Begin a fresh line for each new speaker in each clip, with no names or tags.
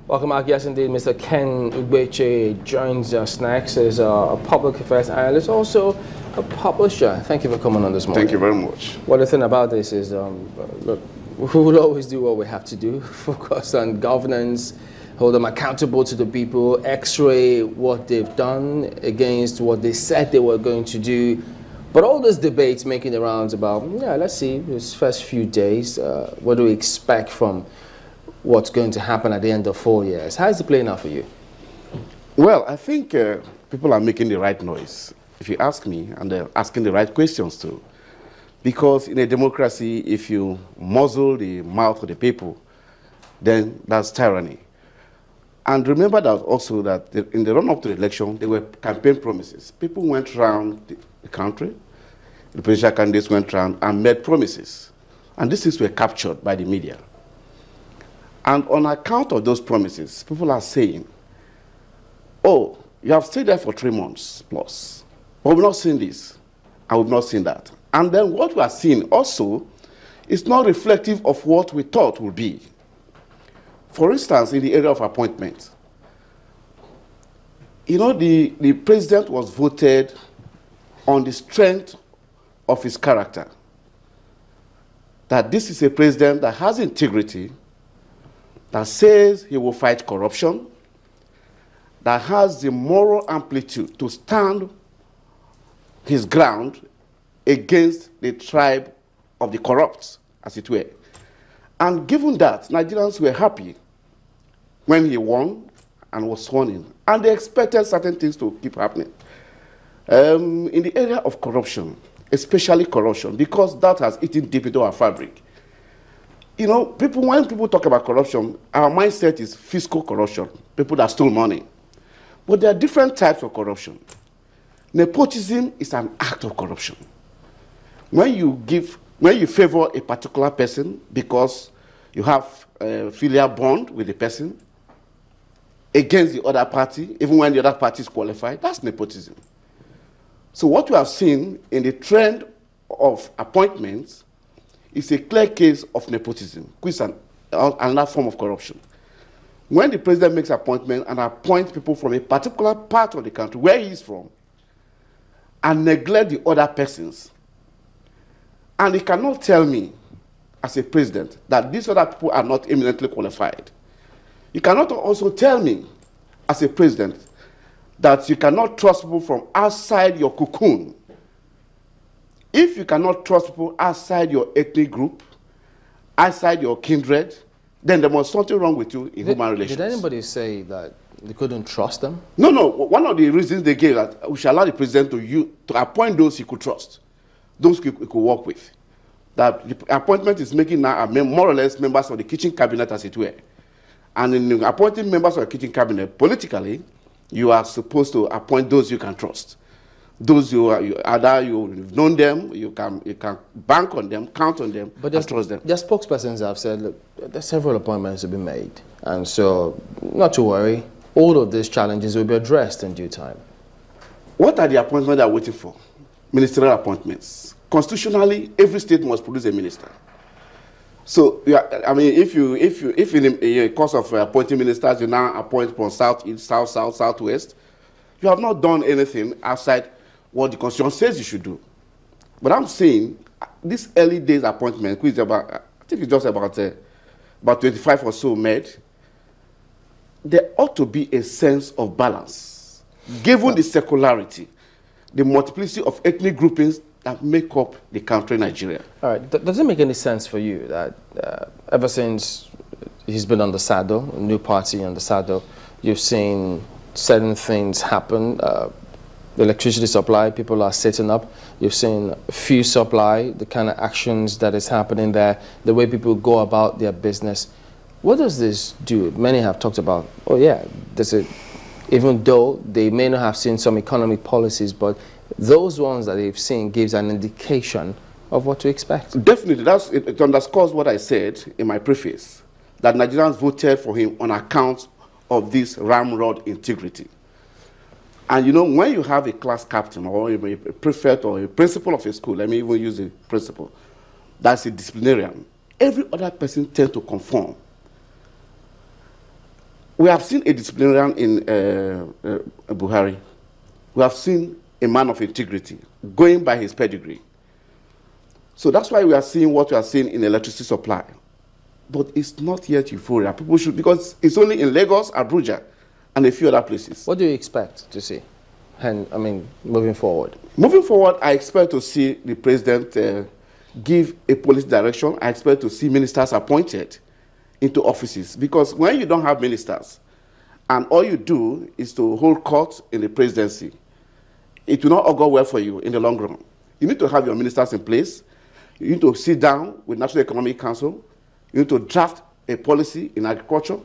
Welcome back. Yes, indeed, Mr. Ken Ugbeche joins us next as a public affairs analyst, also a publisher. Thank you for coming on this morning.
Thank you very much.
Well, the thing about this is, look, we will always do what we have to do, focus on governance, hold them accountable to the people, x-ray what they've done against what they said they were going to do. But all those debates making the rounds about, yeah, let's see, this first few days, what do we expect from what's going to happen at the end of 4 years? How is it playing out for you?
Well, I think people are making the right noise, if you ask me, and they're asking the right questions too. Because in a democracy, if you muzzle the mouth of the people, then that's tyranny. And remember that also that in the run-up to the election, there were campaign promises. People went around the country, the presidential candidates went around and made promises. And these things were captured by the media. And on account of those promises, people are saying, oh, you have stayed there for 3 months plus, but we've not seen this, and we've not seen that. And then what we are seeing also is not reflective of what we thought would be. For instance, in the area of appointment, you know, the president was voted on the strength of his character. That this is a president that has integrity, that says he will fight corruption, that has the moral amplitude to stand his ground against the tribe of the corrupt, as it were. And given that, Nigerians were happy when he won and was sworn in. And they expected certain things to keep happening. In the area of corruption, especially corruption, because that has eaten deep into our fabric. You know, when people talk about corruption, our mindset is fiscal corruption, people that stole money. But there are different types of corruption. Nepotism is an act of corruption. When you favor a particular person because you have a filial bond with the person against the other party, even when the other party is qualified, that's nepotism. So what we have seen in the trend of appointments is a clear case of nepotism, which is another form of corruption. When the president makes an appointment and appoints people from a particular part of the country, where he is from, and neglect the other persons, and he cannot tell me, as a president, that these other people are not eminently qualified. You cannot also tell me, as a president, that you cannot trust people from outside your cocoon. If you cannot trust people outside your ethnic group, outside your kindred, then there must be something wrong with you in human relations.
Did anybody say that they couldn't trust them?
No, no. One of the reasons they gave that we should allow the president to appoint those he could trust, those he could work with. That the appointment is making now more or less members of the kitchen cabinet, as it were. And in appointing members of the kitchen cabinet, politically, you are supposed to appoint those you can trust. Those either you've known them, you can bank on them, count on them, but and trust them.
Their spokespersons have said, look, there's several appointments to be made. And so, not to worry, all of these challenges will be addressed in due time.
What are the appointments they are waiting for? Ministerial appointments. Constitutionally, every state must produce a minister. So, I mean, if in a course of appointing ministers, you now appoint from south, east, south, south, southwest, you have not done anything outside what the Constitution says you should do. But I'm saying this early days appointment, which is about, I think it's just about 25 or so made, there ought to be a sense of balance, given the secularity, the multiplicity of ethnic groupings that make up the country Nigeria. All right.
Does it make any sense for you that ever since he's been on the saddle, a new party on the saddle, you've seen certain things happen? The electricity supply, people are sitting up. You've seen fuel supply, the kind of actions that is happening there, the way people go about their business. What does this do? Many have talked about, oh yeah, even though they may not have seen some economic policies, but those ones that they've seen gives an indication of what to expect.
Definitely, it underscores what I said in my preface, that Nigerians voted for him on account of this ramrod integrity. And you know, when you have a class captain or a prefect or a principal of a school, let me even use a principal, that's a disciplinarian, every other person tends to conform. We have seen a disciplinarian in Buhari. We have seen a man of integrity going by his pedigree. So that's why we are seeing what we are seeing in electricity supply. But it's not yet euphoria. People should, because it's only in Lagos, Abuja, and a few other places.
What do you expect to see? And I mean, moving forward?
Moving forward, I expect to see the president give a policy direction. I expect to see ministers appointed into offices. Because when you don't have ministers, and all you do is to hold court in the presidency, it will not augur well for you in the long run. You need to have your ministers in place. You need to sit down with National Economic Council. You need to draft a policy in agriculture.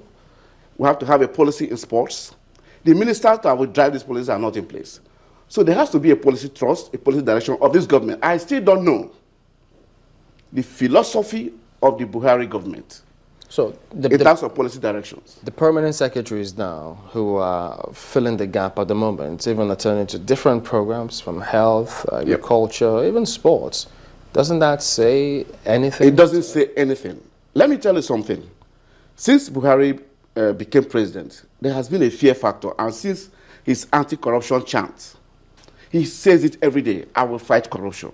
We have to have a policy in sports. The ministers that will drive these policies are not in place. So there has to be a policy trust, a policy direction of this government. I still don't know the philosophy of the Buhari government.
So
in terms of policy directions.
The permanent secretaries now who are filling the gap at the moment, even attending to different programs from health, agriculture, even sports. Doesn't that say anything?
It doesn't say anything. Let me tell you something. Since Buhari became president, there has been a fear factor. And since his anti-corruption chant, he says it every day, I will fight corruption.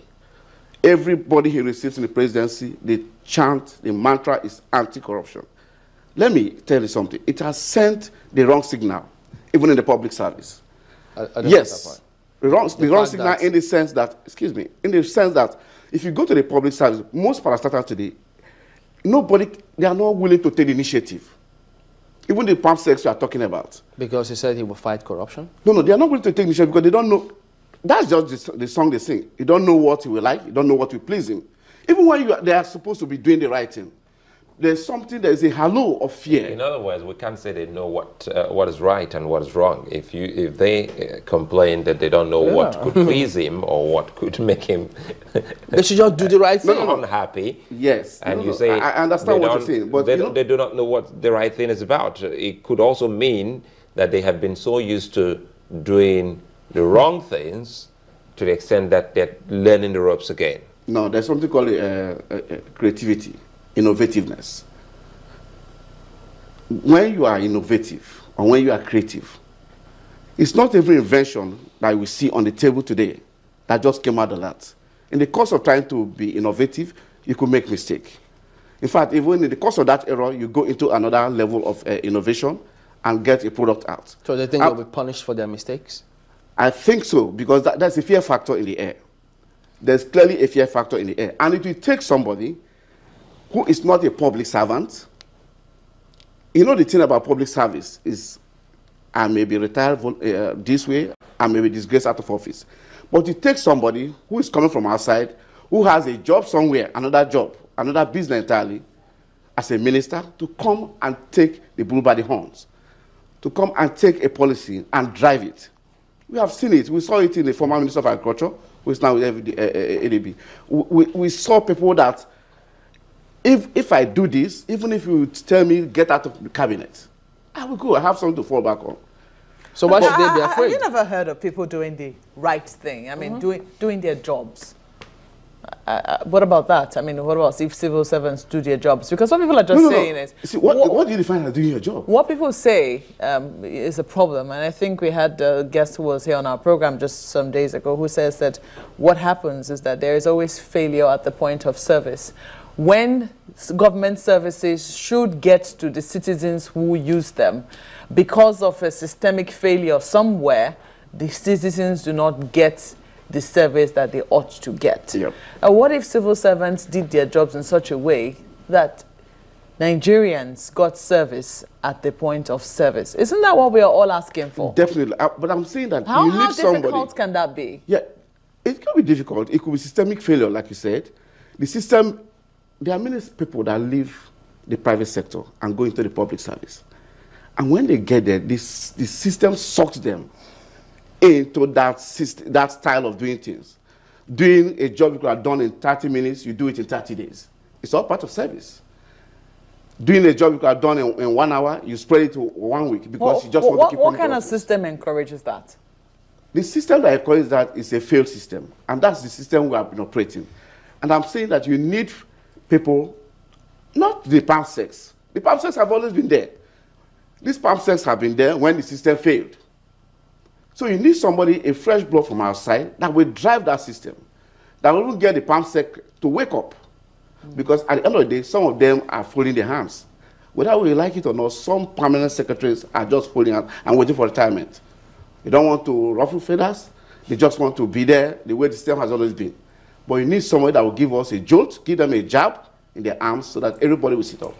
Everybody he receives in the presidency, the chant, the mantra is anti-corruption. Let me tell you something. It has sent the wrong signal, even in the public service. Yes, the wrong signal in the sense that, excuse me, in the sense that if you go to the public service, most parastatals today, they are not willing to take the initiative. Even the pump sex you are talking about. Because
he said he will fight corruption?
No, they are not willing to take initiative because they don't know. That's just the song they sing. You don't know what he will like. You don't know what will please him. Even when they are supposed to be doing the right thing, there's something, there is a halo of fear.
In other words, we can't say they know what is right and what is wrong. If they complain that they don't know what could please him or what could make him
they should just do the right thing.
Unhappy.
Yes.
And you say
I understand what you're saying, but
they do not know what the right thing is about. It could also mean that they have been so used to doing the wrong things to the extent that they're learning the ropes again.
No, there's something called creativity, innovativeness. When you are innovative or when you are creative, it's not every invention that we see on the table today that just came out of that. In the course of trying to be innovative, you could make mistake. In fact, even in the course of that error, you go into another level of innovation and get a product out.
So they think they'll be punished for their mistakes?
I think so, because that's a fear factor in the air. There's clearly a fear factor in the air. And it will take somebody who is not a public servant. You know, the thing about public service is I may be retired this way, I may be disgraced out of office. But it takes somebody who is coming from outside, who has a job somewhere, another job, another business entirely, as a minister, to come and take the bull by the horns, to come and take a policy and drive it. We have seen it. We saw it in the former Minister of Agriculture, who is now with ADB. We saw people that, if I do this, even if you tell me get out of the cabinet, I will go. I have something to fall back on.
So why should they be afraid?
Have you never heard of people doing the right thing? I mean, doing their jobs. What about that? I mean, what about if civil servants do their jobs? Because what people are just saying is...
See, what do you define as doing your job?
What people say is a problem. And I think we had a guest who was here on our program just some days ago who says that what happens is that there is always failure at the point of service. When government services should get to the citizens who use them, because of a systemic failure somewhere, the citizens do not get the service that they ought to get.
Yep.
What if civil servants did their jobs in such a way that Nigerians got service at the point of service? Isn't that what we are all asking for?
Definitely. But I'm saying that
how
somebody...
How difficult can that be?
Yeah, it can be difficult. It could be systemic failure, like you said. The system, there are many people that leave the private sector and go into the public service. And when they get there, the system sucks them into that style of doing things. Doing a job you could have done in 30 minutes, you do it in 30 days. It's all part of service. Doing a job you could have done in 1 hour, you spread it to 1 week because you just want to keep
What kind of system encourages that?
The system that encourages that is a failed system. And that's the system we have been operating. And I'm saying that you need people, not the pump sex. The pump sex have always been there. These pump sets have been there when the system failed. So you need somebody, a fresh blood from outside, that will drive that system, that will get the pump set to wake up. Because at the end of the day, some of them are folding their hands. Whether we like it or not, some permanent secretaries are just folding hands and waiting for retirement. They don't want to ruffle feathers. They just want to be there the way the system has always been. But you need somebody that will give us a jolt, give them a jab in their arms so that everybody will sit up.